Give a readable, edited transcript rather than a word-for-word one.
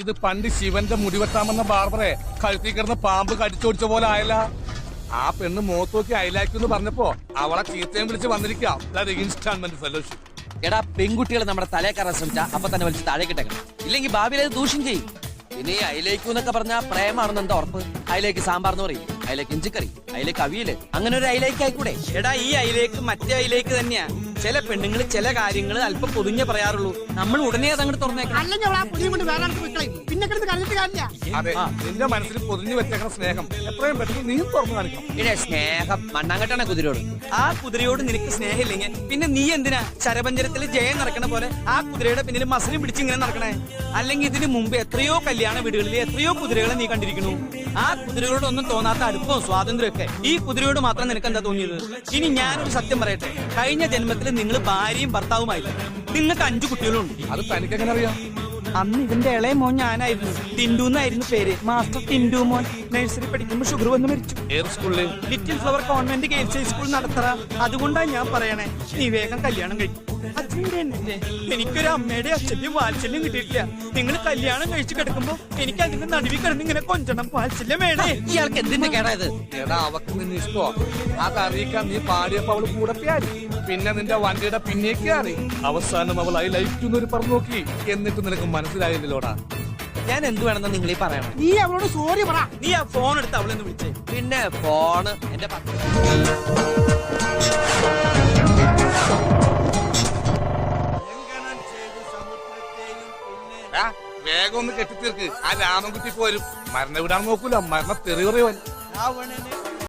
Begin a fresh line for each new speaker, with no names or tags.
ഇത് പണ്ട് ശിവന്റെ മുടിവെട്ടാമെന്ന ബാർബറെ കഴുത്തി കിടന്ന് പാമ്പ് കടിച്ചോടിച്ച പോലെ ആയല്ല. ആ പെണ്ണ് മുഖത്ത് നോക്കി അയലാക്കുന്നു പറഞ്ഞപ്പോ അവളെ ചീത്തയും വിളിച്ച് വന്നിരിക്കാം ഇൻസ്റ്റാൾമെന്റ് ഫെലോഷിപ്പ്.
എടാ, പെൺകുട്ടികൾ നമ്മുടെ തലേ കയറാൻ ശ്രമിച്ചാ അപ്പൊ തന്നെ വലിച്ച് താഴെ കിട്ടേക്കണം, ഇല്ലെങ്കിൽ ഭാവിയിൽ അത് ദൂഷ്യം ചെയ്യും. പിന്നെ അയിലേക്ക് എന്നൊക്കെ പറഞ്ഞാൽ പ്രേമാണെന്ന് എന്താ ഉറപ്പ്? അയിലേക്ക് സാമ്പാർ എന്ന് പറയും, അയിലേക്ക് ഇഞ്ചിക്കറി, അയിലേക്ക് അവിയല്, അങ്ങനെ ഒരു അയിലേക്ക് ആയിക്കൂടെ?
എടാ, ഈ അയിലേക്ക് മറ്റേ അയിലേക്ക് തന്നെയാ. ചില പെണ്ണുങ്ങൾ ചില കാര്യങ്ങൾ അല്പം പൊതിഞ്ഞേ പറയാറുള്ളൂ. നമ്മൾ ഉടനെ അത് അങ്ങോട്ട് തുറന്നേക്കണം.
അതെ, നിന്റെ മനസ്സിൽ പൊതിഞ്ഞു വെച്ചേക്കുന്ന സ്നേഹം എത്രയും പെട്ടെന്ന് നീ തുറന്നു കാണിക്കണം.
പിന്നെ സ്നേഹം മണ്ണാങ്കട്ടാണ് കുതിരയോട്.
ആ കുതിരയോട് നിനക്ക് സ്നേഹമില്ലെങ്കിൽ പിന്നെ നീ എന്തിനാ ശരപഞ്ചരത്തിൽ ജയം നടക്കണ പോലെ ആ കുതിരയുടെ പിന്നിൽ മസിലും പിടിച്ച് ഇങ്ങനെ നടക്കണേ? അല്ലെങ്കിൽ ഇതിനു മുമ്പ് എത്രയോ കല്യാണ വീടുകളിൽ എത്രയോ കുതിരകളെ നീ കണ്ടിരിക്കുന്നു. ആ കുതിരകളോടൊന്നും തോന്നാത്ത അടുപ്പവും സ്വാതന്ത്ര്യമൊക്കെ ഈ കുതിരയോട് മാത്രം നിനക്ക് എന്താ തോന്നിയത്? ഇനി ഞാനൊരു സത്യം പറയട്ടെ, കഴിഞ്ഞ ജന്മത്തിൽ നിങ്ങൾ ഭാര്യയും ഭർത്താവുമായില്ല. നിങ്ങൾക്ക് 5 കുട്ടികളുണ്ട്.
അത് തനിക്ക് എങ്ങനെ അറിയാം?
അന്ന് ഇതിന്റെ ഇളയ മോൻ ഞാനായിരുന്നു. ടിൻഡു എന്നായിരുന്നു പേര്. മാസ്റ്റർ ടിൻഡു മോൻ നഴ്സറി പഠിക്കുമ്പോൾ ഷുഗർ വന്ന് മരിച്ചു.
ഏത് സ്കൂളില്?
Little flower convent girls high school Nadathara. അതുകൊണ്ടാണ് ഞാൻ പറയണേ, നീ വേഗം കല്യാണം കഴിക്കും. എനിക്കൊരു അമ്മയുടെ അച്ഛന്റെയും വാത്സല്യം കിട്ടിയിട്ടില്ല. നിങ്ങൾ കല്യാണം കഴിച്ചു കിടക്കുമ്പോ എനിക്ക് അതിന്റെ നടുവിൽ കിടന്ന് ഇങ്ങനെ കൊഞ്ചണം. വാത്സല്യം വേണേ.
ഇയാൾക്ക് എന്തിന്റെ കേടായത്?
എടാ, അവക്ക് നിന്നെ ഇഷ്ടോ അതറിയിക്കാൻ നീ പാടിയപ്പോ അവള് കൂടെ പ്യാരി. പിന്നെ നിന്റെ വണ്ടിയുടെ പിന്നേക്ക് കയറി. അവസാനം അവൾ ഐ ലൈഫ് എന്നൊരു പറഞ്ഞു നോക്കി. എന്നിട്ട് നിനക്ക് മനസ്സിലായില്ലോടാ.
ഞാൻ എന്ത് വേണമെന്ന് നിങ്ങൾ ഈ പറയണം.
നീ അവളോട് സോറി പറ. നീ ആ ഫോൺ എടുത്ത് അവളെന്ന് വിളിച്ചേ.
പിന്നെ ഫോണ് എന്റെ
വേഗം ഒന്ന് കെട്ടിത്തീർക്ക്. ആ രാമൻകുട്ടി പോരും. മരണ വിടാൻ നോക്കൂല, മരണ തെറി പറയുവാൻ.